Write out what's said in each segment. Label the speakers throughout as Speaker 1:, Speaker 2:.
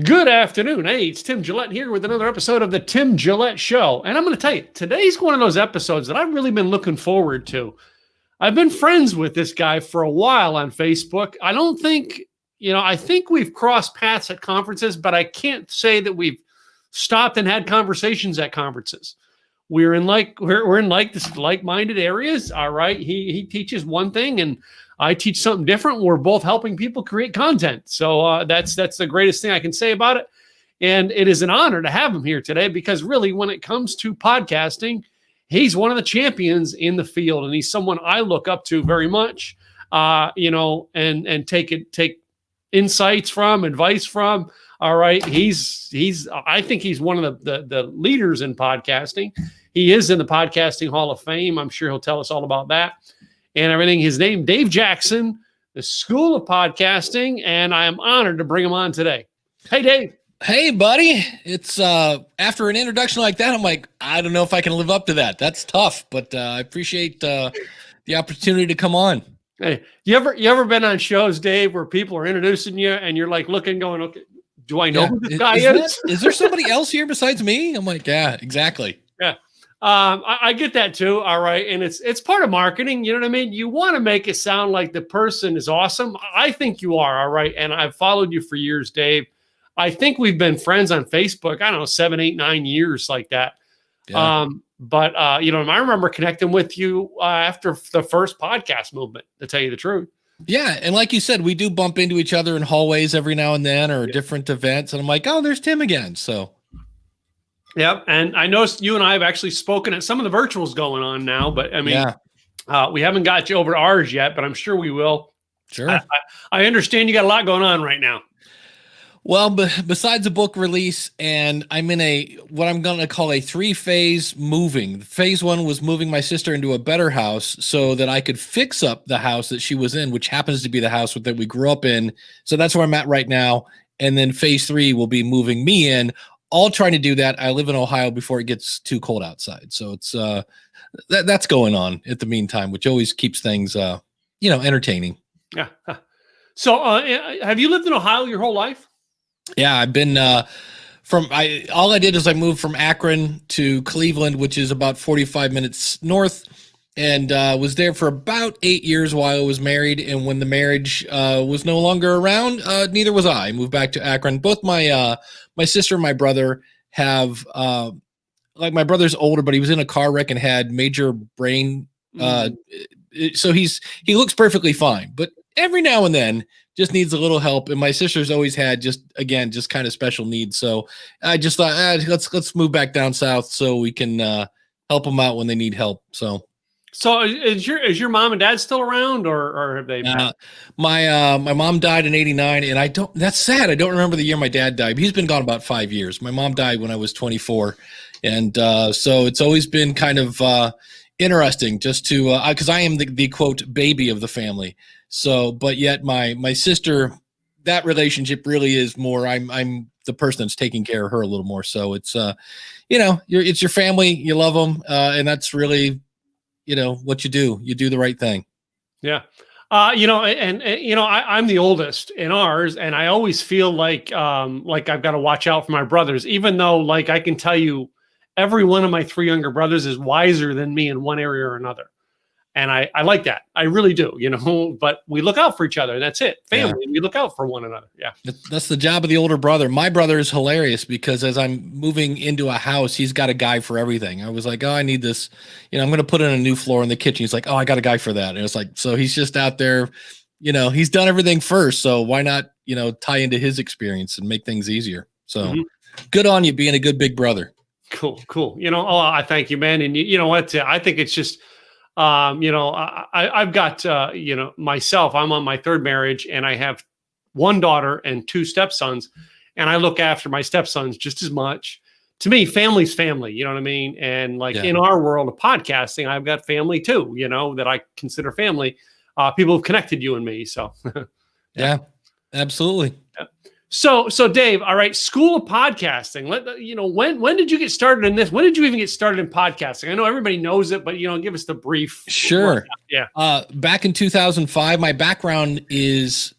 Speaker 1: Good afternoon. Hey, it's Tim Gillette here with another episode of the Tim Gillette Show. And I'm going to tell you, today's one of those episodes that I've really been looking forward to. I've been friends with this guy for a while on Facebook. I don't think, I think we've crossed paths at conferences, but I can't say that we've stopped and had conversations at conferences. We're in this like-minded areas. All right. He teaches one thing and I teach something different. We're both helping people create content. So that's the greatest thing I can say about it. And it is an honor to have him here today because really when it comes to podcasting, he's one of the champions in the field. And he's someone I look up to very much, and take insights from, advice from. All right. I think he's one of the leaders in podcasting. He is in the Podcasting Hall of Fame. I'm sure he'll tell us all about that and everything. His name, Dave Jackson, the School of Podcasting, and I am honored to bring him on today. Hey, Dave.
Speaker 2: Hey, buddy. It's after an introduction like that, I'm like, I don't know if I can live up to that. That's tough, but I appreciate the opportunity to come on.
Speaker 1: Hey, you ever been on shows, Dave, where people are introducing you and you're like looking, going, okay, do I know who this guy is?
Speaker 2: Is there somebody else here besides me? I'm like, yeah, exactly.
Speaker 1: Yeah. I get that too. All right. And it's part of marketing. You know what I mean? You want to make it sound like the person is awesome. I think you are. All right. And I've followed you for years, Dave. I think we've been friends on Facebook. I don't know, 7, 8, 9 years like that. Yeah. I remember connecting with you after the first podcast movement, to tell you the truth.
Speaker 2: Yeah. And like you said, we do bump into each other in hallways every now and then or different events. And I'm like, oh, there's Tim again. So.
Speaker 1: Yep. And I noticed you and I have actually spoken at some of the virtuals going on now, but I mean, we haven't got you over to ours yet, but I'm sure we will.
Speaker 2: Sure.
Speaker 1: I understand you got a lot going on right now.
Speaker 2: Well, besides a book release, and I'm in what I'm going to call a 3-phase moving. Phase 1 was moving my sister into a better house so that I could fix up the house that she was in, which happens to be the house that we grew up in. So that's where I'm at right now. And then phase 3 will be moving me in. All trying to do that. I live in Ohio before it gets too cold outside. So it's that's going on at the meantime, which always keeps things entertaining.
Speaker 1: Yeah. So have you lived in Ohio your whole life?
Speaker 2: Yeah, I've been all I did is I moved from Akron to Cleveland, which is about 45 minutes north, and was there for about 8 years while I was married. And when the marriage was no longer around, neither was I. I moved back to Akron. Both my sister and my brother have like my brother's older, but he was in a car wreck and had major brain. So he looks perfectly fine, but every now and then just needs a little help. And my sister's always had just kind of special needs. So I just thought, let's move back down south so we can help them out when they need help. So
Speaker 1: is your mom and dad still around or have they?
Speaker 2: My mom died in 1989, and that's sad. I don't remember the year my dad died. He's been gone about 5 years. My mom died when I was 24. And so it's always been kind of interesting just to, cause I am the quote baby of the family. So, but yet my sister, that relationship really is more, I'm the person that's taking care of her a little more. So it's, it's your family, you love them. And that's really, what you do the right thing.
Speaker 1: Yeah. I'm the oldest in ours, and I always feel like I've got to watch out for my brothers, even though like I can tell you every one of my 3 younger brothers is wiser than me in one area or another. And I like that. I really do, but we look out for each other. That's it. Family. Yeah. We look out for one another. Yeah.
Speaker 2: That's the job of the older brother. My brother is hilarious because as I'm moving into a house, he's got a guy for everything. I was like, oh, I need this, I'm going to put in a new floor in the kitchen. He's like, oh, I got a guy for that. And it's like, so he's just out there, he's done everything first. So why not, tie into his experience and make things easier. So good on you being a good big brother.
Speaker 1: Cool. I thank you, man. And you know what? I think it's just, I've got, myself, I'm on my 3rd marriage and I have 1 daughter and 2 stepsons, and I look after my stepsons just as much. To me, family's family, you know what I mean? And in our world of podcasting, I've got family too, that I consider family. People have connected you and me. So
Speaker 2: yeah, absolutely.
Speaker 1: Yeah. So Dave, all right, School of Podcasting. When did you get started in this? When did you even get started in podcasting? I know everybody knows it, but give us the brief.
Speaker 2: Sure.
Speaker 1: Yeah.
Speaker 2: Back in 2005, my background is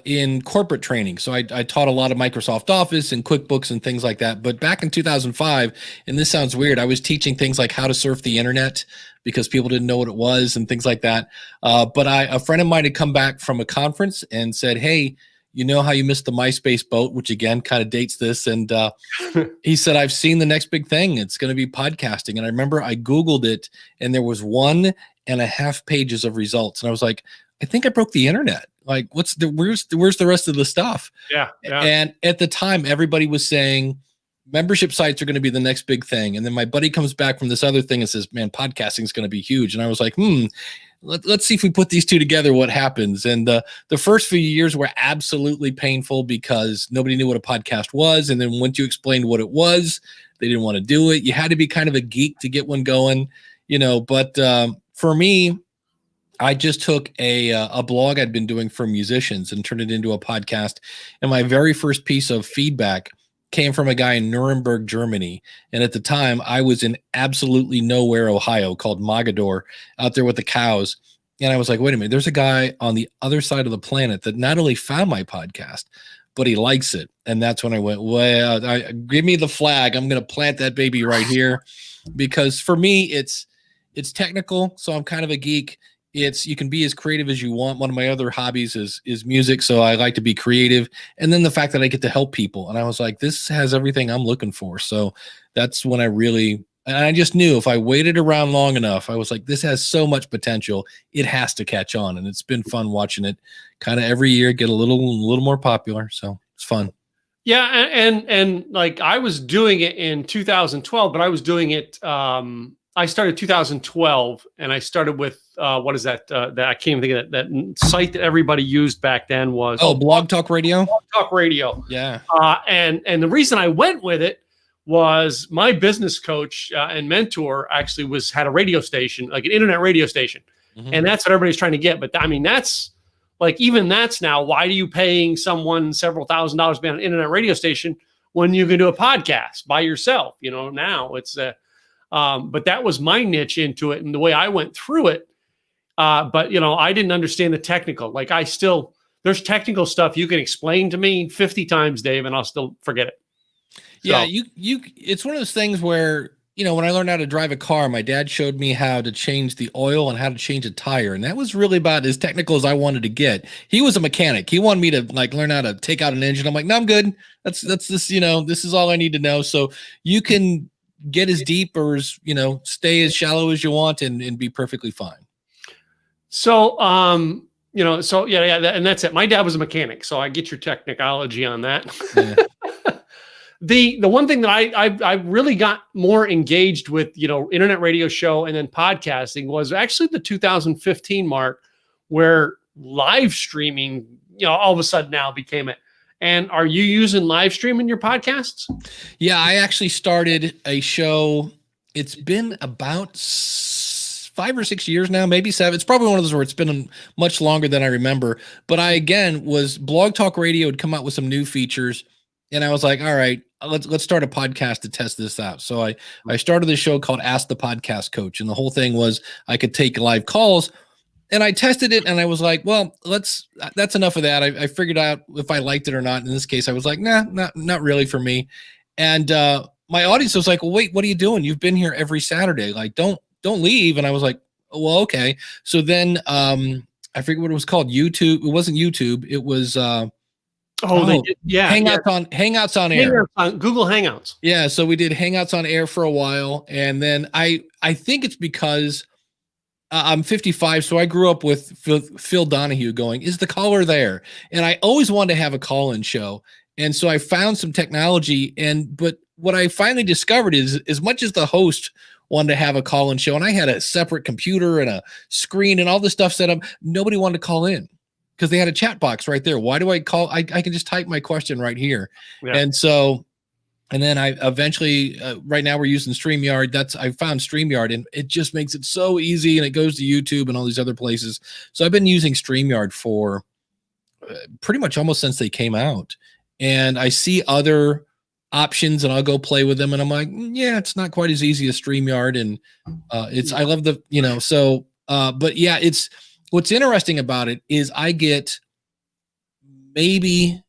Speaker 2: in corporate training. So I taught a lot of Microsoft Office and QuickBooks and things like that. But back in 2005, and this sounds weird, I was teaching things like how to surf the internet because people didn't know what it was and things like that. But a friend of mine had come back from a conference and said, hey, you know how you missed the MySpace boat, which again kind of dates this. And he said, I've seen the next big thing. It's going to be podcasting. And I remember I Googled it and there was 1.5 pages of results. And I was like, I think I broke the internet. Like, where's the rest of the stuff?
Speaker 1: Yeah.
Speaker 2: And at the time, everybody was saying membership sites are going to be the next big thing. And then my buddy comes back from this other thing and says, man, podcasting is going to be huge. And I was like, let's see if we put these two together, what happens. And the first few years were absolutely painful because nobody knew what a podcast was. And then once you explained what it was, they didn't want to do it. You had to be kind of a geek to get one going, but for me, I just took a blog I'd been doing for musicians and turned it into a podcast. And my very first piece of feedback came from a guy in Nuremberg, Germany. And at the time, I was in absolutely nowhere, Ohio, called Mogador, out there with the cows. And I was like, wait a minute, there's a guy on the other side of the planet that not only found my podcast, but he likes it. And that's when I went, well, give me the flag. I'm going to plant that baby right here. Because for me, it's technical. So I'm kind of a geek. You can be as creative as you want. One of my other hobbies is music. So I like to be creative. And then the fact that I get to help people. And I was like, this has everything I'm looking for. So that's when I just knew if I waited around long enough, I was like, this has so much potential. It has to catch on. And it's been fun watching it kind of every year get a little more popular. So it's fun.
Speaker 1: Yeah. And like I was doing it in 2012, but I was doing it, I started 2012 and I started with, what is that? That I can't even think of that site that everybody used back then was.
Speaker 2: Blog Talk Radio.
Speaker 1: Blog Talk Radio.
Speaker 2: Yeah.
Speaker 1: And the reason I went with it was my business coach and mentor actually had a radio station, like an internet radio station. Mm-hmm. And that's what everybody's trying to get. But I mean, that's like, even that's now, why are you paying someone several $1,000s to be on an internet radio station when you can do a podcast by yourself? Now it's but that was my niche into it and the way I went through it. But I didn't understand the technical. Like there's technical stuff you can explain to me 50 times, Dave, and I'll still forget it.
Speaker 2: Yeah, it's one of those things where, when I learned how to drive a car, my dad showed me how to change the oil and how to change a tire. And that was really about as technical as I wanted to get. He was a mechanic. He wanted me to learn how to take out an engine. I'm like, no, I'm good. That's this, this is all I need to know. So you can get as deep or as, stay as shallow as you want and be perfectly fine.
Speaker 1: So, yeah, and that's it. My dad was a mechanic, so I get your technology on that. Yeah. The one thing that I really got more engaged with, internet radio show and then podcasting was actually the 2015 mark where live streaming, all of a sudden now became it. And are you using live stream in your podcasts?
Speaker 2: Yeah, I actually started a show. It's been about 5 or 6 years now, maybe 7. It's probably one of those where it's been much longer than I remember. But Blog Talk Radio had come out with some new features. And I was like, all right, let's start a podcast to test this out. So I started this show called Ask the Podcast Coach. And the whole thing was I could take live calls. And I tested it and I was like, well, that's enough of that. I figured out if I liked it or not. In this case, I was like, nah, not really for me. And my audience was like, well, wait, what are you doing? You've been here every Saturday. Like, don't leave. And I was like, oh, well, okay. So then I forget what it was called. YouTube. It wasn't YouTube. It was
Speaker 1: they did, yeah.
Speaker 2: Hangouts on Air.
Speaker 1: Google Hangouts.
Speaker 2: Yeah. So we did Hangouts on Air for a while. And then I think it's because I'm 55, so I grew up with Phil Donahue going, is the caller there? And I always wanted to have a call-in show. And so I found some technology. But what I finally discovered is as much as the host wanted to have a call-in show, and I had a separate computer and a screen and all this stuff set up, nobody wanted to call in because they had a chat box right there. Why do I call? I can just type my question right here. Yeah. And then I eventually, right now we're using StreamYard. I found StreamYard and it just makes it so easy and it goes to YouTube and all these other places. So I've been using StreamYard for pretty much almost since they came out. And I see other options and I'll go play with them and I'm like, yeah, it's not quite as easy as StreamYard. And I love but yeah, what's interesting about it is I get maybe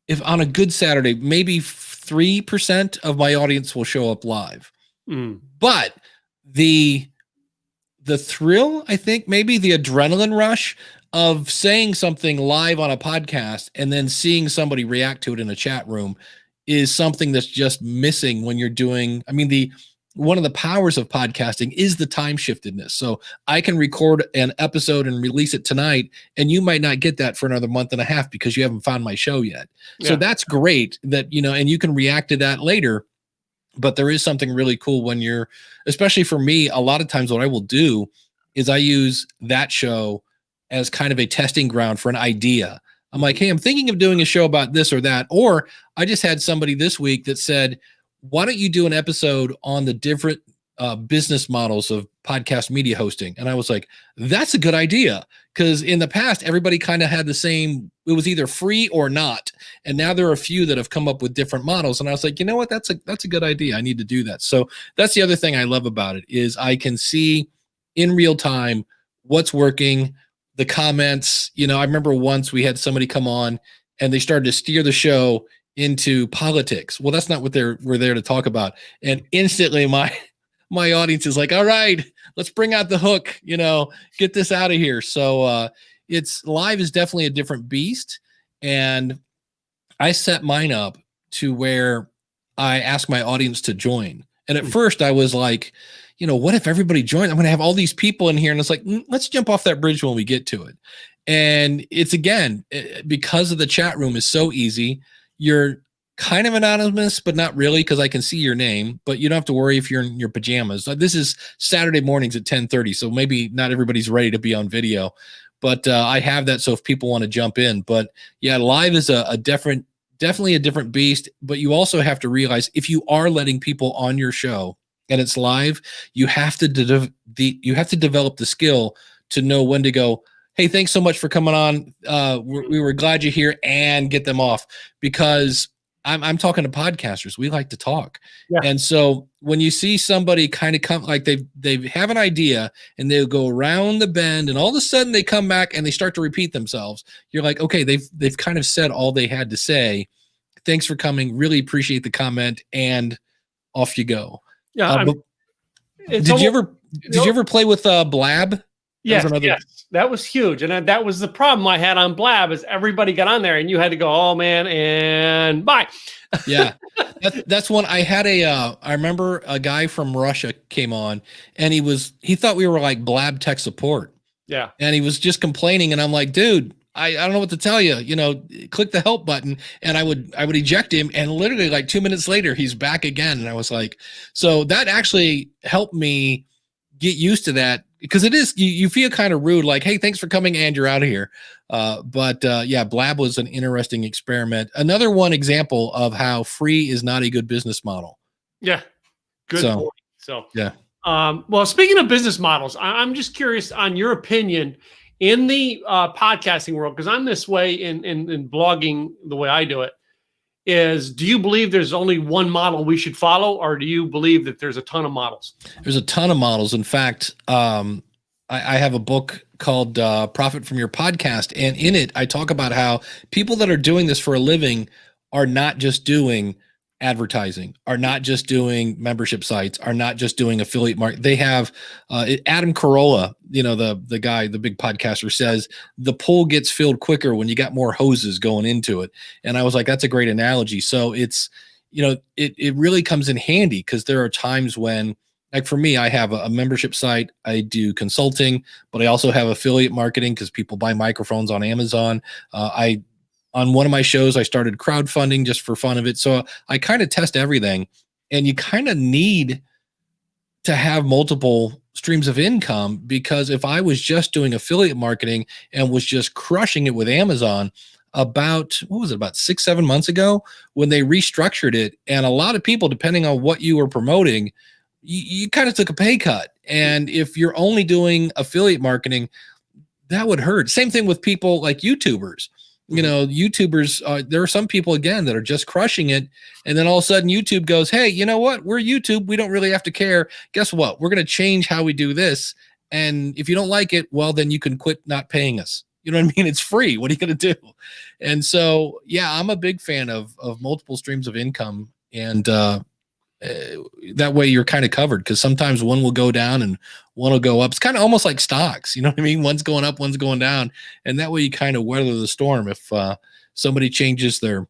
Speaker 2: if on a good Saturday, maybe 3% of my audience will show up live. But the thrill, I think, maybe the adrenaline rush of saying something live on a podcast and then seeing somebody react to it in a chat room is something that's just missing when you're doing, I mean, one of the powers of podcasting is the time shiftedness. So I can record an episode and release it tonight, and you might not get that for another month and a half because you haven't found my show yet. Yeah. So that's great that, and you can react to that later. But there is something really cool when you're, especially for me, a lot of times what I will do is I use that show as kind of a testing ground for an idea. I'm like, hey, I'm thinking of doing a show about this or that. Or I just had somebody this week that said, why don't you do an episode on the different business models of podcast media hosting? And I was like, that's a good idea. Because in the past, everybody kind of had the same, it was either free or not. And now there are a few that have come up with different models. And I was like, you know what? That's a good idea. I need to do that. So that's the other thing I love about it is I can see in real time what's working, the comments. I remember once we had somebody come on and they started to steer the show into politics. Well, that's not what we're there to talk about. And instantly my audience is like, all right, let's bring out the hook, get this out of here. So it's live is definitely a different beast. And I set mine up to where I ask my audience to join. And at first I was like, what if everybody joined? I'm going to have all these people in here. And it's like, let's jump off that bridge when we get to it. And it's, again, because of the chat room is so easy. You're kind of anonymous, but not really, because I can see your name, but you don't have to worry if you're in your pajamas. This is Saturday mornings at 10:30. So maybe not everybody's ready to be on video, but I have that. So if people want to jump in, but yeah, live is definitely a different beast, but you also have to realize if you are letting people on your show and it's live, you have to develop the skill to know when to go, hey, thanks so much for coming on. We were glad you're here, and get them off, because I'm talking to podcasters. We like to talk. Yeah. And so when you see somebody kind of come, like they have an idea and they'll go around the bend and all of a sudden they come back and they start to repeat themselves. You're like, okay, they've kind of said all they had to say. Thanks for coming. Really appreciate the comment, and off you go.
Speaker 1: Yeah.
Speaker 2: Did you ever play with Blab?
Speaker 1: Yes, that was huge. And that was the problem I had on Blab is everybody got on there and you had to go, oh man, and bye.
Speaker 2: Yeah. That's one I had I remember a guy from Russia came on and he thought we were like Blab tech support.
Speaker 1: Yeah.
Speaker 2: And he was just complaining. And I'm like, dude, I don't know what to tell you, click the help button. And I would eject him. And literally like 2 minutes later, he's back again. And I was like, so that actually helped me get used to that. Because it is, you feel kind of rude, like, hey, thanks for coming, and you're out of here. But yeah, Blab was an interesting experiment. Another one example of how free is not a good business model.
Speaker 1: Yeah, good point. So
Speaker 2: yeah.
Speaker 1: Well, speaking of business models, I'm just curious on your opinion in the podcasting world, because I'm this way in blogging the way I do it. Do you believe there's only one model we should follow, or do you believe that there's a ton of models?
Speaker 2: There's a ton of models. In fact, I have a book called Profit from Your Podcast. And in it, I talk about how people that are doing this for a living are not just doing advertising, are not just doing membership sites, are not just doing affiliate market. They have Adam Carolla, the guy, the big podcaster, says the pool gets filled quicker when you got more hoses going into it. And I was like, that's a great analogy. So it's, it really comes in handy, because there are times when, like for me, I have a membership site, I do consulting, but I also have affiliate marketing because people buy microphones on Amazon. On one of my shows, I started crowdfunding just for fun of it. So I kind of test everything, and you kind of need to have multiple streams of income, because if I was just doing affiliate marketing and was just crushing it with Amazon, about 6-7 months ago, when they restructured it, and a lot of people, depending on what you were promoting, you kind of took a pay cut. And if you're only doing affiliate marketing, that would hurt. Same thing with people like YouTubers. YouTubers, there are some people, again, that are just crushing it. And then all of a sudden YouTube goes, hey, you know what? We're YouTube. We don't really have to care. Guess what? We're going to change how we do this. And if you don't like it, well, then you can quit not paying us. You know what I mean? It's free. What are you going to do? And so, yeah, I'm a big fan of multiple streams of income. And that way you're kind of covered, because sometimes one will go down and one will go up. It's kind of almost like stocks. You know what I mean? One's going up, one's going down. And that way you kind of weather the storm. If somebody changes their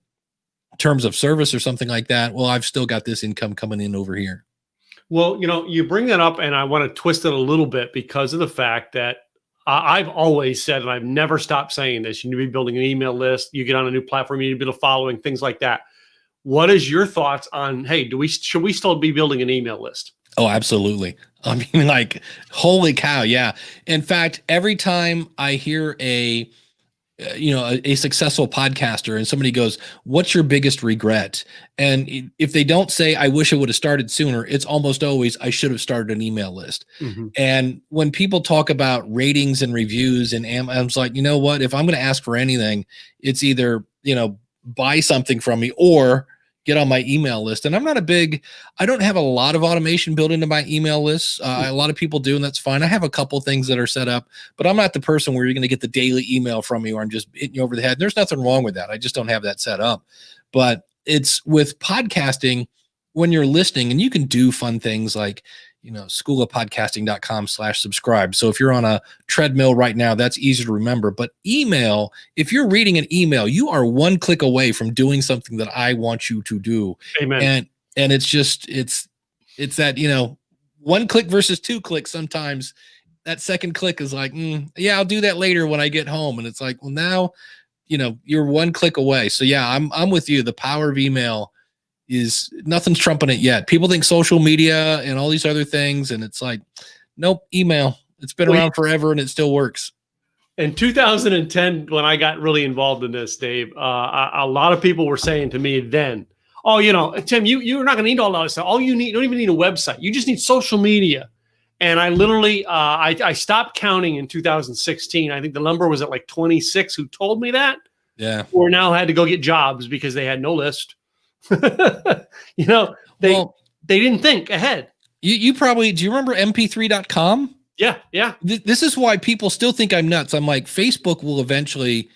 Speaker 2: terms of service or something like that, well, I've still got this income coming in over here.
Speaker 1: Well, you bring that up, and I want to twist it a little bit because of the fact that I've always said, and I've never stopped saying this, you need to be building an email list. You get on a new platform, you need to build a following, things like that. What is your thoughts on, hey, should we still be building an email list?
Speaker 2: Oh, absolutely. I mean, like, holy cow. Yeah. In fact, every time I hear a successful podcaster and somebody goes, what's your biggest regret? And if they don't say, I wish I would have started sooner, it's almost always, I should have started an email list. Mm-hmm. And when people talk about ratings and reviews, and I'm like, you know what, if I'm going to ask for anything, it's either, buy something from me or get on my email list. And I don't have a lot of automation built into my email lists. A lot of people do, and that's fine. I have a couple things that are set up, but I'm not the person where you're going to get the daily email from me or I'm just hitting you over the head. There's nothing wrong with that. I just don't have that set up. But it's with podcasting, when you're listening, and you can do fun things like, schoolofpodcasting.com/subscribe. So if you're on a treadmill right now, that's easy to remember. But email, if you're reading an email, you are one click away from doing something that I want you to do.
Speaker 1: Amen.
Speaker 2: And it's just, it's that, one click versus two clicks. Sometimes that second click is like, yeah, I'll do that later when I get home. And it's like, well, now, you're one click away. So yeah, I'm with you. The power of email is nothing's trumping it yet. People think social media and all these other things, and it's like, nope, email. It's been around forever and it still works.
Speaker 1: In 2010, when I got really involved in this, Dave, a lot of people were saying to me then, oh, Tim, you're not going to need all that stuff. All you don't even need a website. You just need social media. And I literally, I stopped counting in 2016. I think the number was at like 26 who told me that.
Speaker 2: Yeah.
Speaker 1: Or now had to go get jobs because they had no list. They didn't think ahead.
Speaker 2: You probably, do you remember mp3.com?
Speaker 1: Yeah.
Speaker 2: This is why people still think I'm nuts. I'm like, Facebook will eventually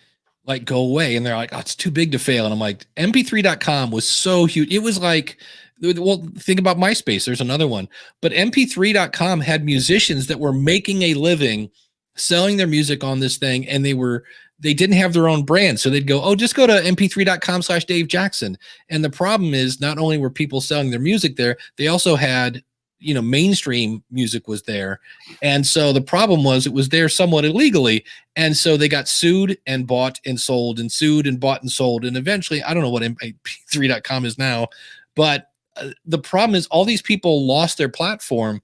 Speaker 2: go away, and they're like, oh, it's too big to fail. And I'm like, mp3.com was so huge. It was like, well, think about MySpace. There's another one, but mp3.com had musicians that were making a living selling their music on this thing, and they didn't have their own brand. So they'd go, oh, just go to mp3.com/Dave Jackson. And the problem is, not only were people selling their music there, they also had, mainstream music was there. And so the problem was, it was there somewhat illegally. And so they got sued and bought and sold and sued and bought and sold. And eventually, I don't know what mp3.com is now, but the problem is all these people lost their platform.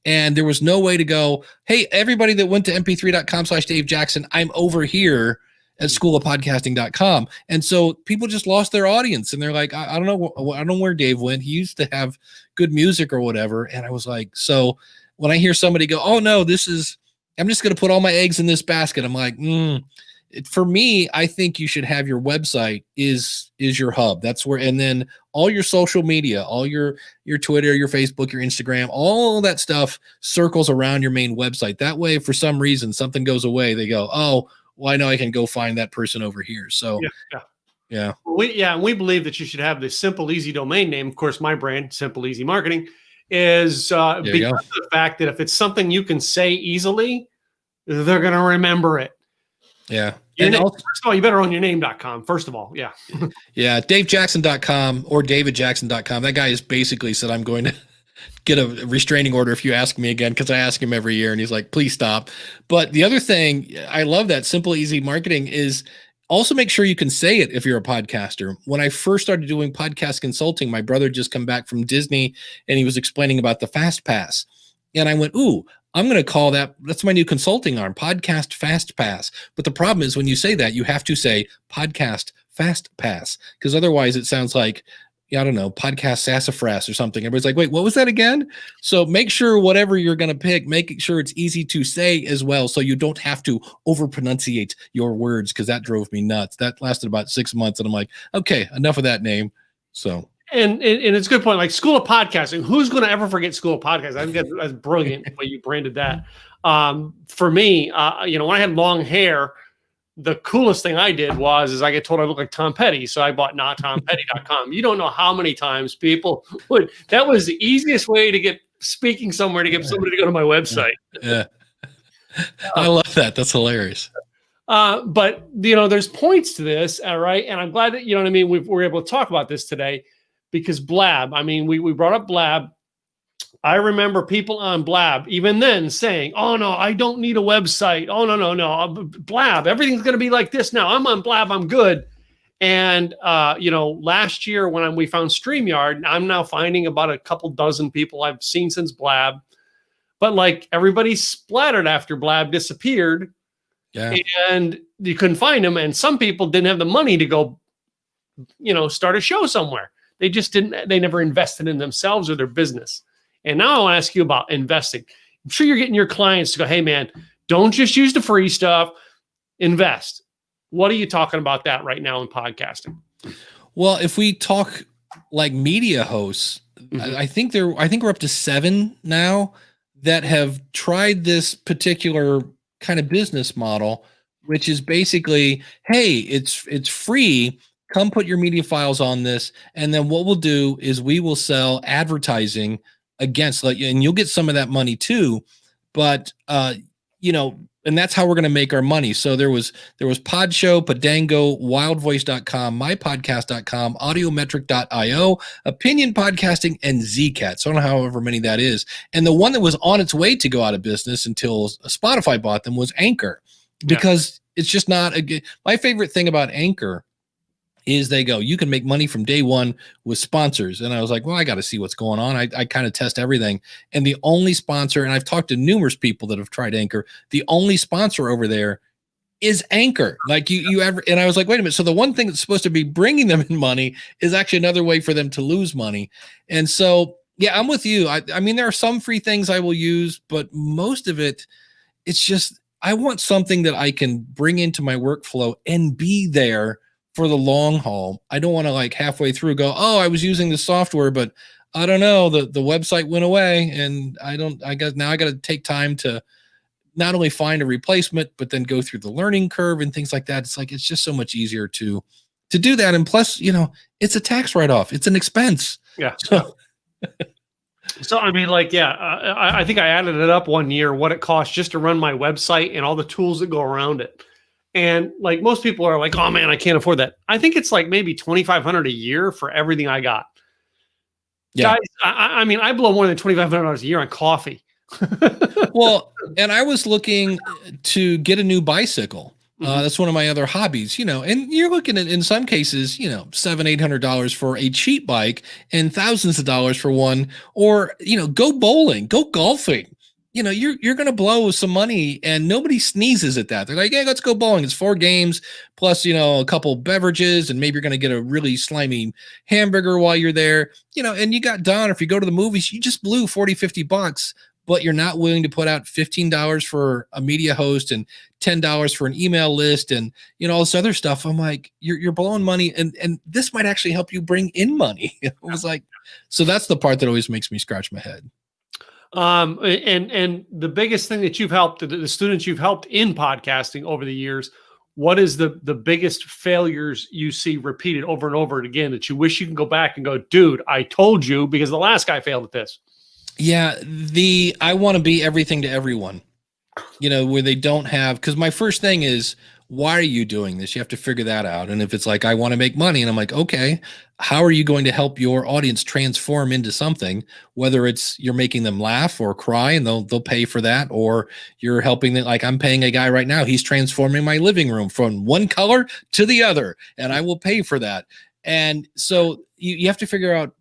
Speaker 2: And there was no way to go, hey, everybody that went to mp3.com/Dave Jackson, I'm over here at schoolofpodcasting.com. And so people just lost their audience, and they're like, I don't know where Dave went. He used to have good music or whatever. And I was like, so when I hear somebody go, oh no, I'm just going to put all my eggs in this basket. I'm like, for me, I think you should have your website is your hub. That's where, and then all your social media, all your Twitter, your Facebook, your Instagram, all that stuff circles around your main website. That way, if for some reason something goes away, they go, oh, well, I know I can go find that person over here. So yeah.
Speaker 1: We believe that you should have the simple, easy domain name. Of course, my brand, Simple Easy Marketing, is because of the fact that if it's something you can say easily, they're going to remember it.
Speaker 2: Yeah.
Speaker 1: First of all, you better own your name.com. First of all. Yeah.
Speaker 2: Yeah. DaveJackson.com or DavidJackson.com. That guy has basically said, I'm going to get a restraining order if you ask me again, because I ask him every year and he's like, please stop. But the other thing, I love that Simple Easy Marketing is also make sure you can say it if you're a podcaster. When I first started doing podcast consulting, my brother just come back from Disney and he was explaining about the Fast Pass. And I went, ooh, I'm going to call that's my new consulting arm, Podcast Fast Pass. But the problem is when you say that, you have to say Podcast Fast Pass, because otherwise it sounds like, I don't know, Podcast Sassafras or something. Everybody's like, wait, what was that again? So make sure whatever you're going to pick, make sure it's easy to say as well, so you don't have to over-pronunciate your words, because that drove me nuts. That lasted about 6 months, and I'm like, okay, enough of that name. So...
Speaker 1: And it's a good point. Like School of Podcasting, who's going to ever forget School of Podcasting? I think that's brilliant the way you branded that. For me, when I had long hair, the coolest thing I did was I get told I look like Tom Petty, so I bought nottompetty.com. You don't know how many times people would. That was the easiest way to get speaking somewhere to get somebody to go to my website.
Speaker 2: Yeah. I love that. That's hilarious.
Speaker 1: But there's points to this, all right. And I'm glad that we're able to talk about this today because Blab. I mean, we brought up Blab. I remember people on Blab even then saying, "Oh no, I don't need a website. Oh no, Blab, everything's going to be like this now. I'm on Blab, I'm good." And last year when we found StreamYard, I'm now finding about a couple dozen people I've seen since Blab, but like everybody splattered after Blab disappeared.
Speaker 2: Yeah.
Speaker 1: And you couldn't find them, and some people didn't have the money to go, start a show somewhere. They just didn't. They never invested in themselves or their business. And now I want to ask you about investing. I'm sure you're getting your clients to go, "Hey, man, don't just use the free stuff. Invest." What are you talking about that right now in podcasting?
Speaker 2: Well, if we talk like media hosts, I think we're up to 7 now that have tried this particular kind of business model, which is basically, hey, it's free. Come put your media files on this, and then what we'll do is we will sell advertising against, like, and you'll get some of that money too, but and that's how we're going to make our money. So there was Podshow, Podango, wildvoice.com, mypodcast.com, audiometric.io, opinion podcasting, and Zcat. So I don't know however many that is. And the one that was on its way to go out of business until Spotify bought them was Anchor, because it's just not my favorite thing about Anchor is they go, you can make money from day one with sponsors. And I was like, well, I got to see what's going on. I kind of test everything. And the only sponsor, and I've talked to numerous people that have tried Anchor, the only sponsor over there is Anchor. Like and I was like, wait a minute. So the one thing that's supposed to be bringing them in money is actually another way for them to lose money. And so, yeah, I'm with you. I mean, there are some free things I will use, but most of it, it's just, I want something that I can bring into my workflow and be there for the long haul. I don't want to like halfway through go, oh, I was using the software, but I don't know, the website went away, and I got to take time to not only find a replacement, but then go through the learning curve and things like that. It's like, it's just so much easier to do that. And plus, it's a tax write-off. It's an expense.
Speaker 1: Yeah. So I mean, like, I think I added it up one year, what it costs just to run my website and all the tools that go around it. And like most people are like, "Oh man, I can't afford that." I think it's like maybe $2,500 a year for everything I got. Yeah. Guys, I mean, I blow more than $2,500 a year on coffee.
Speaker 2: Well, and I was looking to get a new bicycle. That's one of my other hobbies, and you're looking at, in some cases, $700-800 for a cheap bike and thousands of dollars for one, or, go bowling, go golfing. You're going to blow some money, and nobody sneezes at that. They're like, "Yeah, let's go bowling. It's 4 games plus, a couple beverages, and maybe you're going to get a really slimy hamburger while you're there, and you got done. Or if you go to the movies, you just blew $40-50, but you're not willing to put out $15 for a media host and $10 for an email list and, all this other stuff." I'm like, you're blowing money, and this might actually help you bring in money. It was like, so that's the part that always makes me scratch my head.
Speaker 1: And the biggest thing that you've helped the students you've helped in podcasting over the years, what is the biggest failures you see repeated over and over again that you wish you can go back and go, "Dude, I told you," because the last guy failed at this?
Speaker 2: Yeah. I want to be everything to everyone, where they don't have, because my first thing is, why are you doing this? You have to figure that out. And if it's like, I want to make money, and I'm like, okay, how are you going to help your audience transform into something, whether it's you're making them laugh or cry and they'll pay for that, or you're helping them. Like, I'm paying a guy right now, he's transforming my living room from one color to the other, and I will pay for that. And so you have to figure out,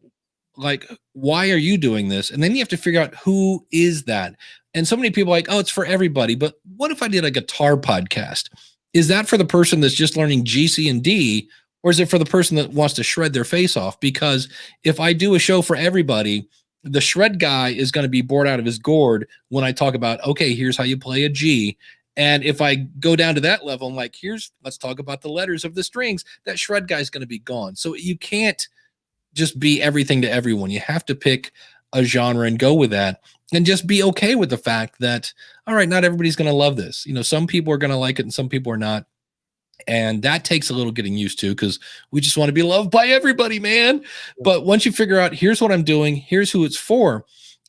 Speaker 2: like, why are you doing this? And then you have to figure out, who is that? And so many people are like, oh, it's for everybody. But what if I did a guitar podcast? Is that for the person that's just learning G, C, and D, or is it for the person that wants to shred their face off? Because if I do a show for everybody, the shred guy is going to be bored out of his gourd when I talk about, okay, here's how you play a G. And if I go down to that level, I'm like, let's talk about the letters of the strings. That shred guy is going to be gone. So you can't just be everything to everyone. You have to pick a genre and go with that, and just be okay with the fact that, all right, not everybody's going to love this. Some people are going to like it and some people are not. And that takes a little getting used to because we just want to be loved by everybody, man. But once you figure out, here's what I'm doing, here's who it's for.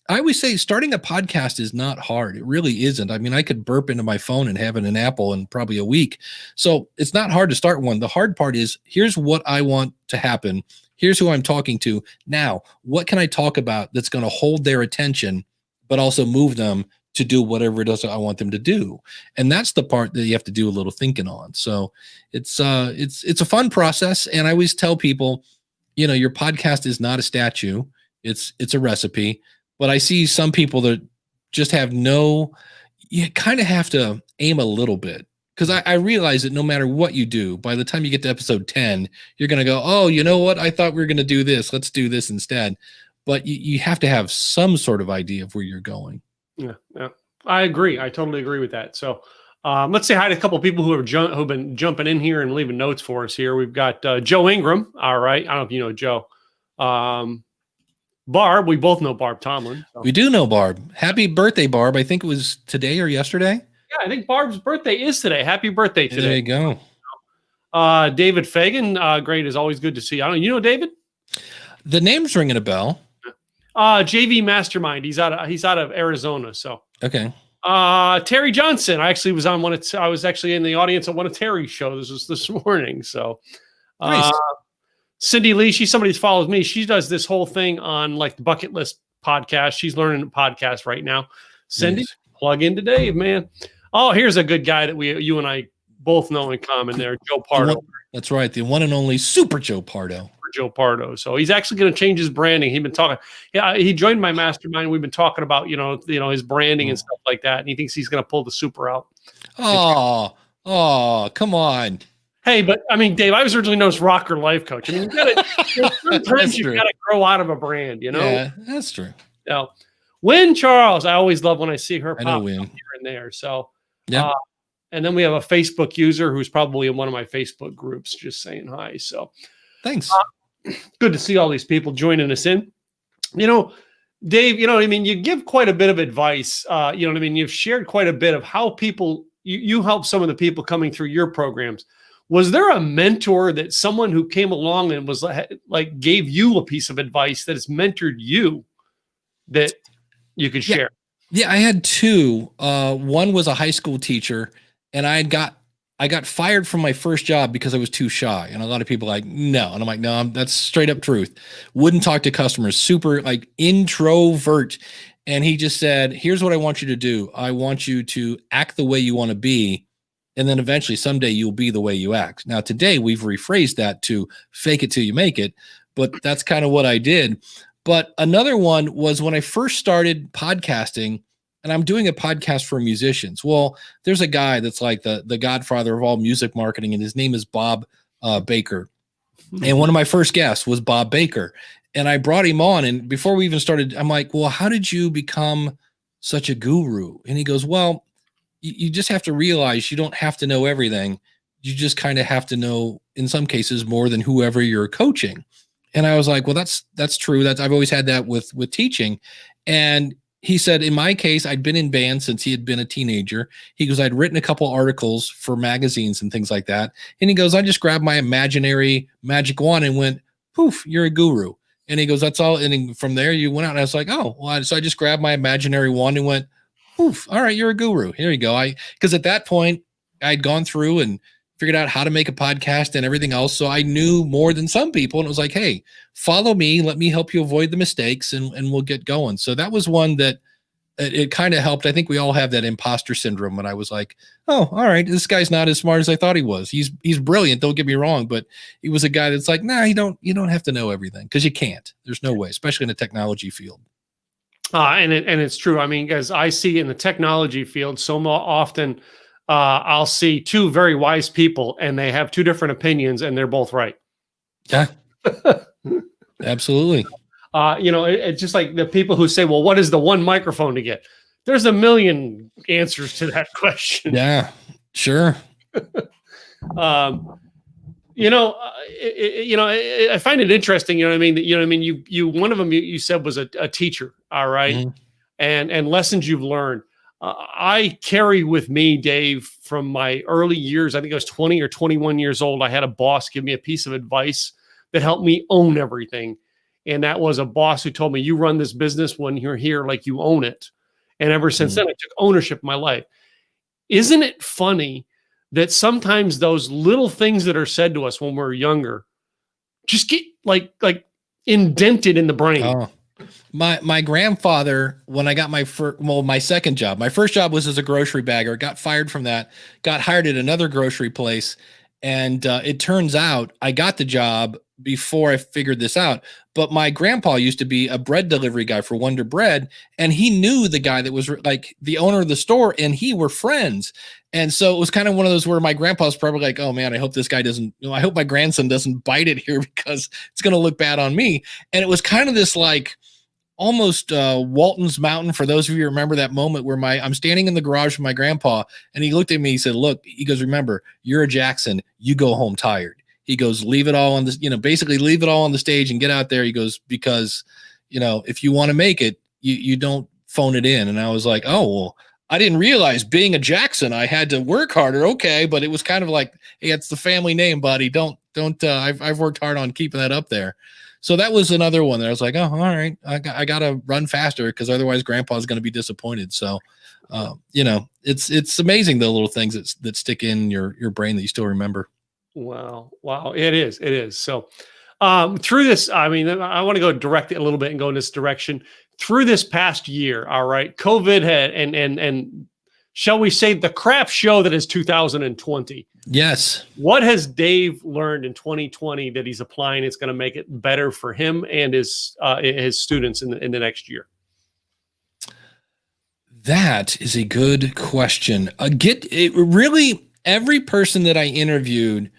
Speaker 2: I always say starting a podcast is not hard. It really isn't. I mean, I could burp into my phone and have it an apple in probably a week. So it's not hard to start one. The hard part is here's what I want to happen. Here's who I'm talking to. Now, what can I talk about that's going to hold their attention, but also move them to do whatever it is I want them to do? And that's the part that you have to do a little thinking on. So it's a fun process. And I always tell people, your podcast is not a statue. It's a recipe. But I see some people that just have you kind of have to aim a little bit. Because I realize that no matter what you do, by the time you get to episode 10, you're going to go, oh, you know what? I thought we were going to do this. Let's do this instead. But you have to have some sort of idea of where you're going.
Speaker 1: Yeah. I agree. I totally agree with that. So let's say hi to a couple of people who've been jumping in here and leaving notes for us here. We've got Joe Ingram. All right. I don't know if you know Joe. Barb, we both know Barb Tomlin. So.
Speaker 2: We do know Barb. Happy birthday, Barb. I think it was today or yesterday.
Speaker 1: Yeah, I think Barb's birthday is today. Happy birthday today.
Speaker 2: There you go.
Speaker 1: David Fagan, great. Is always good to see. You know David?
Speaker 2: The name's ringing a bell.
Speaker 1: JV Mastermind. He's out of Arizona. So
Speaker 2: okay.
Speaker 1: Terry Johnson. I was actually in the audience at one of Terry's shows this morning. So
Speaker 2: Nice.
Speaker 1: Cindy Lee, she's somebody that follows me. She does this whole thing on like the Bucket List podcast. She's learning a podcast right now. Cindy,
Speaker 2: Nice.
Speaker 1: Plug into Dave, man. Oh, here's a good guy that you and I both know in common there, Joe Pardo.
Speaker 2: That's right. The one and only Super Joe Pardo.
Speaker 1: Joe Pardo. So he's actually going to change his branding. He's been talking. Yeah, he joined my mastermind. We've been talking about, his branding and stuff like that. And he thinks he's going to pull the super out.
Speaker 2: Oh, come on.
Speaker 1: Hey, but I mean, Dave, I was originally known as Rocker Life Coach. I mean, sometimes you've got to grow out of a brand,
Speaker 2: Yeah, that's true.
Speaker 1: So, Wynn Charles, I always love when I see her pop up
Speaker 2: Wynn.
Speaker 1: here and there. So,
Speaker 2: yeah.
Speaker 1: And then we have a Facebook user who's probably in one of my Facebook groups just saying hi. So,
Speaker 2: thanks.
Speaker 1: Good to see all these people joining us in. Dave, you give quite a bit of advice. You've shared quite a bit of how people, you help some of the people coming through your programs. Was there a mentor that someone who came along and was like gave you a piece of advice that has mentored you that you could share?
Speaker 2: Yeah, I had two. One was a high school teacher, and I got fired from my first job because I was too shy. And a lot of people like, no. And I'm like, no, that's straight up truth. Wouldn't talk to customers, super like introvert. And he just said, here's what I want you to do. I want you to act the way you want to be. And then eventually someday you'll be the way you act. Now today we've rephrased that to fake it till you make it, but that's kind of what I did. But another one was when I first started podcasting, and I'm doing a podcast for musicians. Well, there's a guy that's like the godfather of all music marketing, and his name is Bob Baker. And one of my first guests was Bob Baker. And I brought him on, and before we even started, I'm like, well, how did you become such a guru? And he goes, well, you just have to realize you don't have to know everything. You just kind of have to know, in some cases, more than whoever you're coaching. And I was like, well, that's true. I've always had that with teaching. And he said, in my case, I'd been in band since he had been a teenager. He goes, I'd written a couple articles for magazines and things like that. And he goes, I just grabbed my imaginary magic wand and went, poof, you're a guru. And he goes, that's all. And from there you went out. And I was like, oh, well, so I just grabbed my imaginary wand and went, poof, all right, you're a guru. Here you go. Because at that point I'd gone through and figured out how to make a podcast and everything else. So I knew more than some people. And it was like, hey, follow me. Let me help you avoid the mistakes and we'll get going. So that was one that it kind of helped. I think we all have that imposter syndrome when I was like, oh, all right, this guy's not as smart as I thought he was. He's brilliant. Don't get me wrong. But he was a guy that's like, nah, you don't have to know everything because you can't. There's no way, especially in the technology field.
Speaker 1: And it's true. I mean, because I see in the technology field so often, I'll see two very wise people and they have two different opinions and they're both right.
Speaker 2: Yeah, absolutely.
Speaker 1: It's just like the people who say, well, what is the one microphone to get? There's a million answers to that question.
Speaker 2: Yeah, sure.
Speaker 1: I find it interesting. You one of them you said was a teacher. All right. Mm-hmm. And lessons you've learned. I carry with me, Dave, from my early years. I think I was 20 or 21 years old. I had a boss give me a piece of advice that helped me own everything. And that was a boss who told me, you run this business when you're here like you own it. And ever since then, I took ownership of my life. Isn't it funny that sometimes those little things that are said to us when we're younger just get like indented in the brain?
Speaker 2: Oh. My grandfather, when I got my second job, my first job was as a grocery bagger, got fired from that, got hired at another grocery place. And it turns out I got the job before I figured this out. But my grandpa used to be a bread delivery guy for Wonder Bread. And he knew the guy that was like the owner of the store, and he were friends. And so it was kind of one of those where my grandpa's probably like, oh man, I hope this guy doesn't, I hope my grandson doesn't bite it here because it's going to look bad on me. And it was kind of this like, almost Walton's Mountain. For those of you who remember that moment where I'm standing in the garage with my grandpa, and he looked at me, he said, look, he goes, remember, you're a Jackson, you go home tired. He goes, leave it all on this, basically leave it all on the stage and get out there. He goes, because, if you want to make it, you don't phone it in. And I was like, oh, well, I didn't realize being a Jackson, I had to work harder. Okay. But it was kind of like, hey, it's the family name, buddy. I've worked hard on keeping that up there. So that was another one that I was like, oh, all right, I got to run faster because otherwise grandpa's going to be disappointed. So, it's amazing the little things that stick in your brain that you still remember. Wow.
Speaker 1: It is. So, through this, I mean, I want to go direct it a little bit and go in this direction. Through this past year, all right, COVID had, and shall we say the crap show that is 2020.
Speaker 2: Yes.
Speaker 1: What has Dave learned in 2020 that he's applying? It's going to make it better for him and his students in the next year.
Speaker 2: That is a good question. Really, every person that I interviewed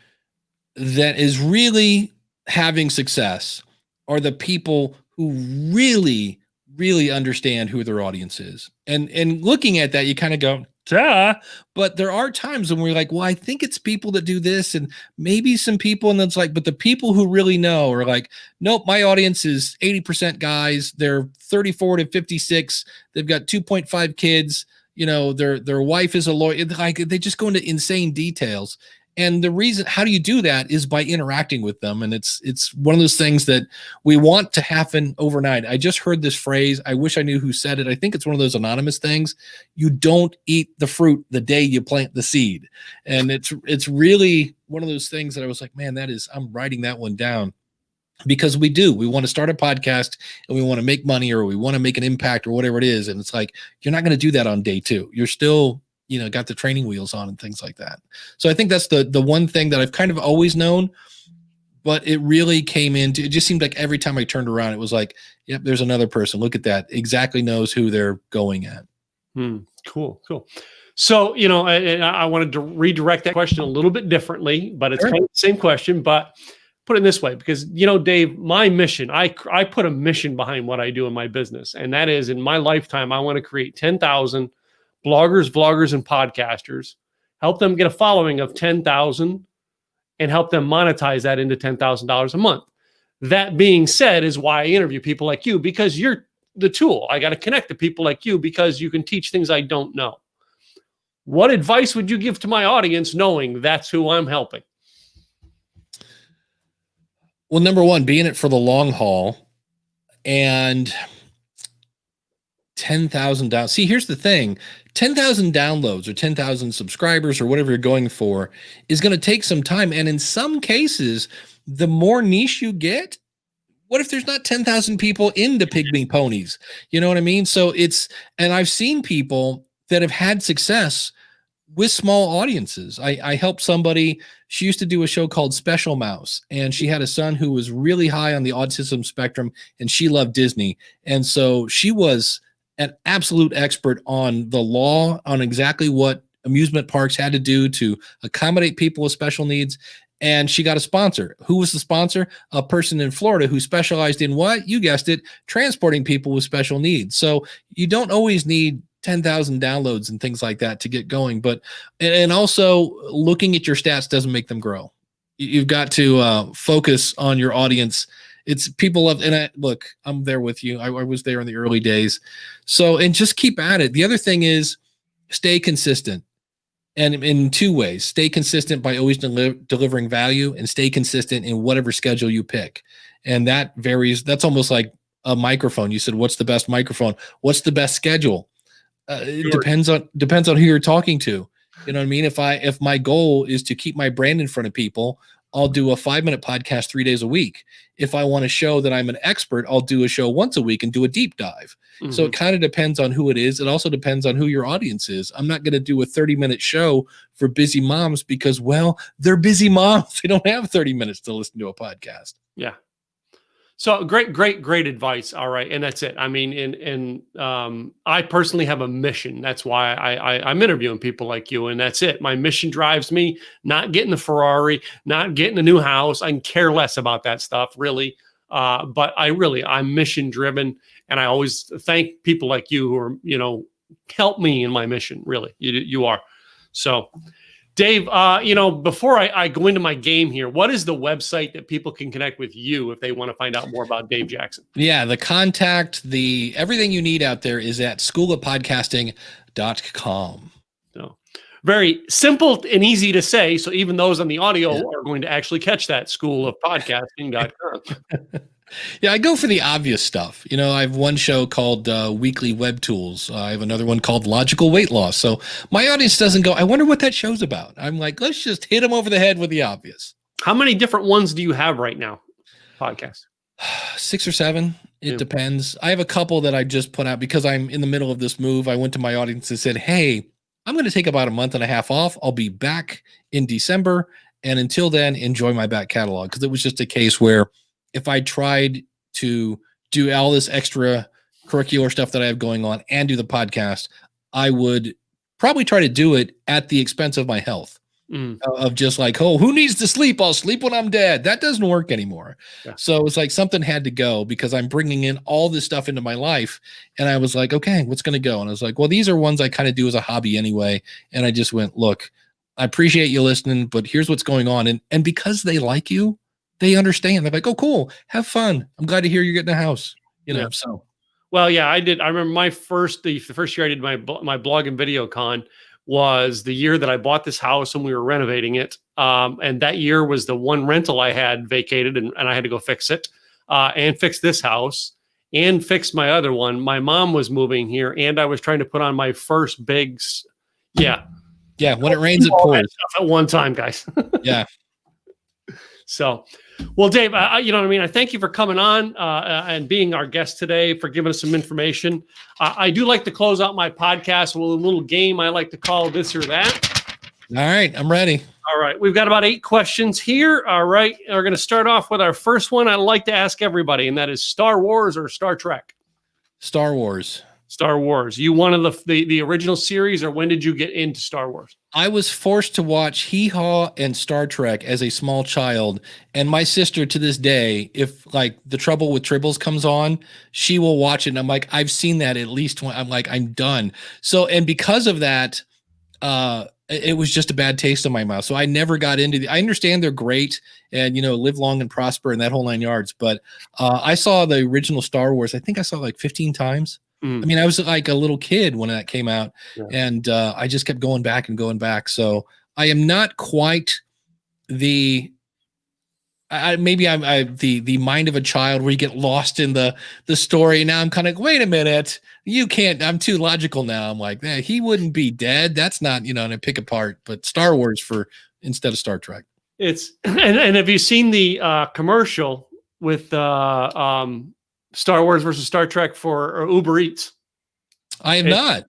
Speaker 2: that is really having success are the people who really, really understand who their audience is. And looking at that, you kind of go, duh. But there are times when we're like, well, I think it's people that do this and maybe some people. And it's like, but the people who really know are like, nope, my audience is 80% guys. They're 34 to 56. They've got 2.5 kids. Their wife is a lawyer. Like, they just go into insane details. And the reason, how do you do that, is by interacting with them. And it's one of those things that we want to happen overnight. I just heard this phrase. I wish I knew who said it. I think it's one of those anonymous things. You don't eat the fruit the day you plant the seed. And it's really one of those things that I was like, man, I'm writing that one down. Because we want to start a podcast and we want to make money, or we want to make an impact, or whatever it is. And it's like, you're not going to do that on day two. You're still got the training wheels on and things like that. So I think that's the one thing that I've kind of always known, but it really came into, it just seemed like every time I turned around, it was like, yep, there's another person. Look at that. Exactly knows who they're going at.
Speaker 1: Cool. So, I wanted to redirect that question a little bit differently, but it's kind of the same question, but put it this way, because, Dave, my mission, I put a mission behind what I do in my business. And that is, in my lifetime, I want to create 10,000 bloggers, vloggers, and podcasters, help them get a following of 10,000 and help them monetize that into $10,000 a month. That being said, is why I interview people like you, because you're the tool. I got to connect to people like you because you can teach things I don't know. What advice would you give to my audience knowing that's who I'm helping?
Speaker 2: Well, number one, be in it for the long haul, and 10,000 downloads. See, here's the thing. 10,000 downloads or 10,000 subscribers or whatever you're going for is going to take some time. And in some cases, the more niche you get, what if there's not 10,000 people into pygmy ponies? You know what I mean? So and I've seen people that have had success with small audiences. I helped somebody. She used to do a show called Special Mouse, and she had a son who was really high on the autism spectrum, and she loved Disney. And so she was an absolute expert on the law, on exactly what amusement parks had to do to accommodate people with special needs. And she got a sponsor. Who was the sponsor? A person in Florida who specialized in what? You guessed it, transporting people with special needs. So you don't always need 10,000 downloads and things like that to get going. But, and also looking at your stats doesn't make them grow. You've got to focus on your audience. It's people love, and look, I'm there with you. I was there in the early days. So, and just keep at it. The other thing is, stay consistent. And in two ways, stay consistent by always delivering value, and stay consistent in whatever schedule you pick. And that varies. That's almost like a microphone. You said, what's the best microphone? What's the best schedule? It depends on who you're talking to. You know what I mean? If my goal is to keep my brand in front of people, I'll do a 5-minute podcast 3 days a week. If I want to show that I'm an expert, I'll do a show once a week and do a deep dive. Mm-hmm. So it kind of depends on who it is. It also depends on who your audience is. I'm not going to do a 30-minute show for busy moms because, well, they're busy moms. They don't have 30 minutes to listen to a podcast.
Speaker 1: Yeah. So great advice. All right. And that's it. I mean, and I personally have a mission. That's why I'm interviewing people like you. And that's it. My mission drives me, not getting the Ferrari, not getting a new house. I can care less about that stuff, really. But I'm mission driven. And I always thank people like you who are, help me in my mission. Really. You are. So Dave, before I go into my game here, what is the website that people can connect with you if they want to find out more about Dave Jackson?
Speaker 2: Yeah, the contact, everything you need out there is at schoolofpodcasting.com.
Speaker 1: So very simple and easy to say. So even those on the audio are going to actually catch that, schoolofpodcasting.com.
Speaker 2: Yeah, I go for the obvious stuff. I have one show called Weekly Web Tools. I have another one called Logical Weight Loss. So my audience doesn't go, I wonder what that show's about. I'm like, let's just hit them over the head with the obvious.
Speaker 1: How many different ones do you have right now? Podcasts?
Speaker 2: 6 or 7. It depends. I have a couple that I just put out because I'm in the middle of this move. I went to my audience and said, hey, I'm going to take about a month and a half off. I'll be back in December. And until then, enjoy my back catalog. Because it was just a case where if I tried to do all this extra curricular stuff that I have going on and do the podcast, I would probably try to do it at the expense of my health. Of just like, oh, who needs to sleep? I'll sleep when I'm dead. That doesn't work anymore. Yeah. So it's like something had to go because I'm bringing in all this stuff into my life. And I was like, okay, what's going to go? And I was like, well, these are ones I kind of do as a hobby anyway. And I just went, look, I appreciate you listening, but here's what's going on. And because they like you, they understand. They're like, oh, cool. Have fun. I'm glad to hear you're getting a house. So.
Speaker 1: Well, yeah, I did. I remember the first year I did my blog and video con was the year that I bought this house and we were renovating it. And that year was the one rental I had vacated and I had to go fix it and fix this house and fix my other one. My mom was moving here and I was trying to put on my first big. Yeah.
Speaker 2: Yeah. When it rains, it pours.
Speaker 1: At one time, guys.
Speaker 2: Yeah.
Speaker 1: So, well, Dave, you know what I mean? I thank you for coming on and being our guest today, for giving us some information. I do like to close out my podcast with a little game I like to call This or That.
Speaker 2: All right, I'm ready.
Speaker 1: All right, we've got about 8 questions here. All right, we're going to start off with our first one I like to ask everybody, and that is Star Wars or Star Trek?
Speaker 2: Star Wars.
Speaker 1: Star Wars. You wanted the original series, or when did you get into Star Wars?
Speaker 2: I was forced to watch Hee-Haw and Star Trek as a small child, and my sister to this day, if like The Trouble with Tribbles comes on, she will watch it, and I'm like, I've seen that at least. I'm like, I'm done. So, and because of that, it was just a bad taste in my mouth. So I never got into I understand they're great and, live long and prosper and that whole 9 yards. But I saw the original Star Wars. I think I saw it like 15 times. I mean, I was like a little kid when that came out, and I just kept going back and going back. So I am not quite the mind of a child where you get lost in the story. Now I'm kind of, wait a minute, you can't. I'm too logical now. I'm like, he wouldn't be dead. That's not, and I pick apart. But Star Wars instead of Star Trek.
Speaker 1: It's and have you seen the commercial with Star Wars versus Star Trek for Uber Eats?
Speaker 2: I have not.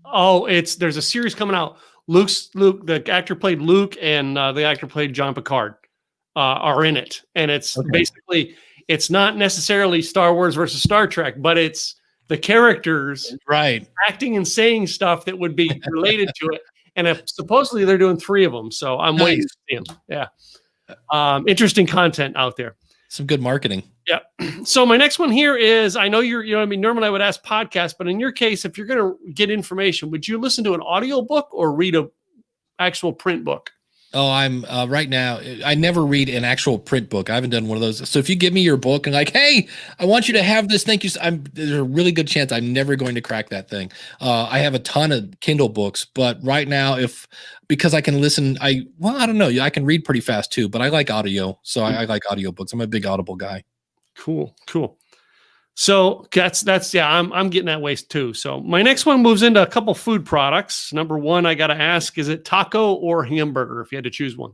Speaker 1: Oh, there's a series coming out. Luke, the actor played Luke, and the actor played John Picard are in it, and it's basically, it's not necessarily Star Wars versus Star Trek, but it's the characters acting and saying stuff that would be related to it. And supposedly they're doing 3 of them, so I'm waiting to see them. Yeah, interesting content out there.
Speaker 2: Some good marketing.
Speaker 1: Yeah. So my next one here is, I know normally I would ask podcasts, but in your case, if you're going to get information, would you listen to an audio book or read a actual print book?
Speaker 2: Oh, I'm right now. I never read an actual print book. I haven't done one of those. So if you give me your book and like, hey, I want you to have this, thank you. There's a really good chance I'm never going to crack that thing. I have a ton of Kindle books, but right now, because I can listen, I don't know. I can read pretty fast too, but I like audio, so I like audiobooks. I'm a big Audible guy.
Speaker 1: Cool. So that's yeah, I'm getting that way too. So my next one moves into a couple food products. Number one, I got to ask, is it taco or hamburger? If you had to choose one,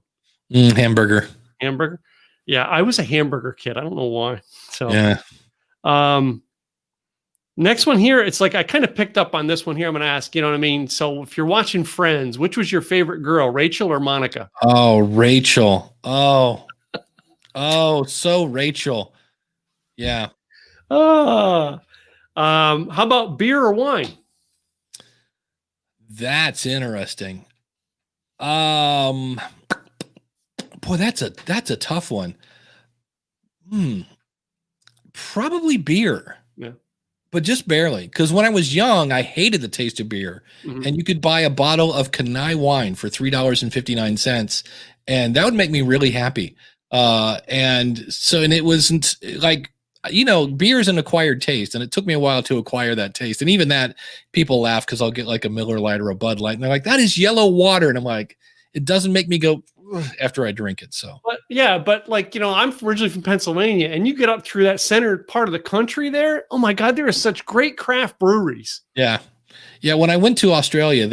Speaker 2: Hamburger.
Speaker 1: Hamburger. Yeah, I was a hamburger kid. I don't know why. So
Speaker 2: Yeah.
Speaker 1: Next one here, it's like I kind of picked up on this one here. I'm going to ask, you know what I mean? So if you're watching Friends, which was your favorite girl, Rachel or Monica?
Speaker 2: Oh, Rachel. So Rachel. Yeah.
Speaker 1: How about beer or wine?
Speaker 2: That's interesting. Boy, that's a tough one. Probably beer.
Speaker 1: Yeah.
Speaker 2: But just barely. Because when I was young, I hated the taste of beer.
Speaker 1: Mm-hmm.
Speaker 2: And you could buy a bottle of Kenai wine for $3.59. And that would make me really happy. And it wasn't like, beer is an acquired taste. And it took me a while to acquire that taste. And even that, people laugh because I'll get like a Miller Lite or a Bud Light. And they're like, that is yellow water. And I'm like, it doesn't make me go after I drink it. So,
Speaker 1: but like, I'm originally from Pennsylvania, and you get up through that center part of the country there. Oh my God, there are such great craft breweries.
Speaker 2: Yeah. Yeah. When I went to Australia,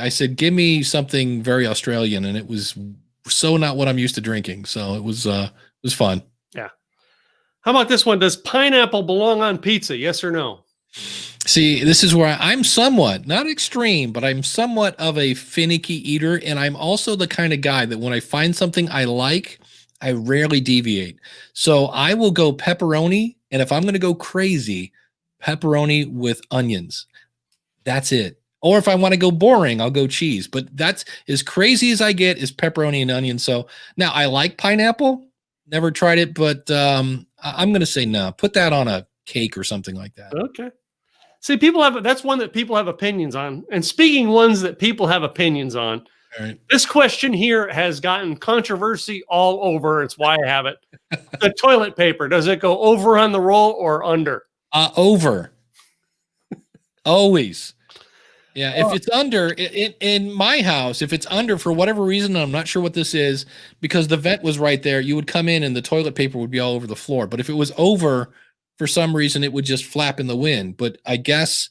Speaker 2: I said, give me something very Australian. And it was so not what I'm used to drinking. So it was fun.
Speaker 1: Yeah. How about this one? Does pineapple belong on pizza? Yes or no?
Speaker 2: See, this is where I'm somewhat, not extreme, but I'm somewhat of a finicky eater. And I'm also the kind of guy that when I find something I like, I rarely deviate. So I will go pepperoni. And if I'm going to go crazy, pepperoni with onions. That's it. Or if I want to go boring, I'll go cheese. But that's as crazy as I get is pepperoni and onion. So now I like pineapple. Never tried it, but I'm going to say no. Put that on a cake or something like that.
Speaker 1: Okay. See, that's one that people have opinions on. And speaking ones that people have opinions on,
Speaker 2: right.
Speaker 1: This question here has gotten controversy all over. It's why I have it. The toilet paper, does it go over on the roll or under?
Speaker 2: Over. Always. Yeah, if it's under, in my house, if it's under for whatever reason, I'm not sure what this is, because the vent was right there, you would come in and the toilet paper would be all over the floor. But if it was over, for some reason, it would just flap in the wind. But I guess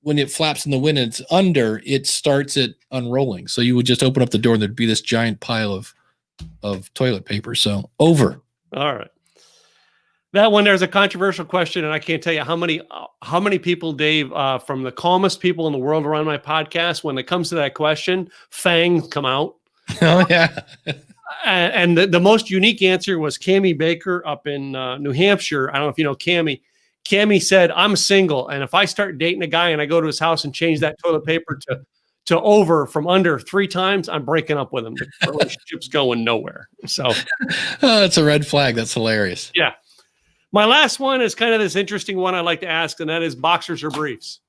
Speaker 2: when it flaps in the wind and it's under, it starts it unrolling. So you would just open up the door and there'd be this giant pile of toilet paper. So over.
Speaker 1: All right. That one, there's a controversial question, and I can't tell you how many people, Dave, from the calmest people in the world around my podcast, when it comes to that question, fangs come out.
Speaker 2: Oh, yeah.
Speaker 1: And the most unique answer was Cammie Baker up in New Hampshire. I don't know if you know Cammie. Cammie said, I'm single, and if I start dating a guy and I go to his house and change that toilet paper to over from under 3 times, I'm breaking up with him. The relationship's going nowhere. So
Speaker 2: that's a red flag. That's hilarious.
Speaker 1: Yeah. My last one is kind of this interesting one I like to ask, and that is boxers or briefs?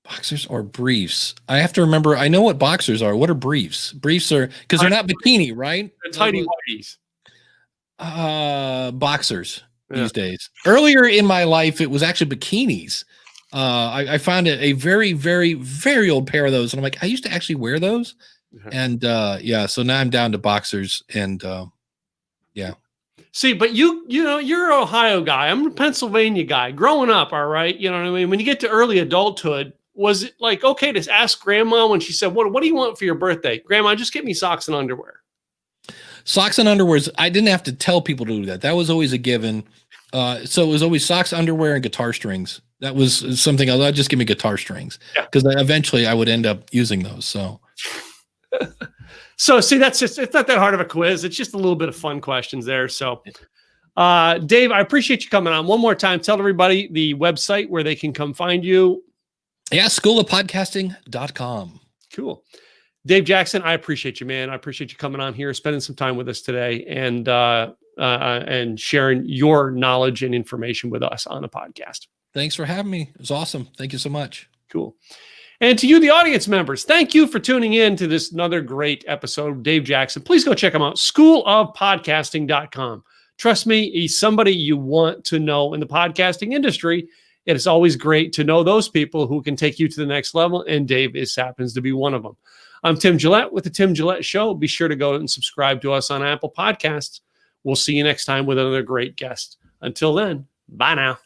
Speaker 2: Boxers or briefs? I have to remember. I know what boxers are. What are briefs? Briefs are, because they're not bikini, right?
Speaker 1: They're tighty whities.
Speaker 2: Boxers these days. Earlier in my life, it was actually bikinis. I found a very, very, very old pair of those, and I'm like, I used to actually wear those. And so now I'm down to boxers, and yeah.
Speaker 1: See, but you're an Ohio guy. I'm a Pennsylvania guy. Growing up, all right, you know what I mean? When you get to early adulthood, was it like, okay, to ask grandma when she said, what do you want for your birthday? Grandma, just get me socks and underwear.
Speaker 2: Socks and underwear, I didn't have to tell people to do that. That was always a given. So it was always socks, underwear, and guitar strings. That was something else. I'd just give me guitar strings, because eventually I would end up using those.
Speaker 1: So see, it's not that hard of a quiz. It's just a little bit of fun questions there. So, Dave, I appreciate you coming on one more time. Tell everybody the website where they can come find you.
Speaker 2: Yeah, schoolofpodcasting.com.
Speaker 1: Cool. Dave Jackson, I appreciate you, man. I appreciate you coming on here, spending some time with us today, and sharing your knowledge and information with us on the podcast.
Speaker 2: Thanks for having me. It was awesome. Thank you so much.
Speaker 1: Cool. And to you, the audience members, thank you for tuning in to this another great episode of Dave Jackson. Please go check him out, schoolofpodcasting.com. Trust me, he's somebody you want to know in the podcasting industry. It is always great to know those people who can take you to the next level, and Dave happens to be one of them. I'm Tim Gillette with the Tim Gillette Show. Be sure to go and subscribe to us on Apple Podcasts. We'll see you next time with another great guest. Until then, bye now.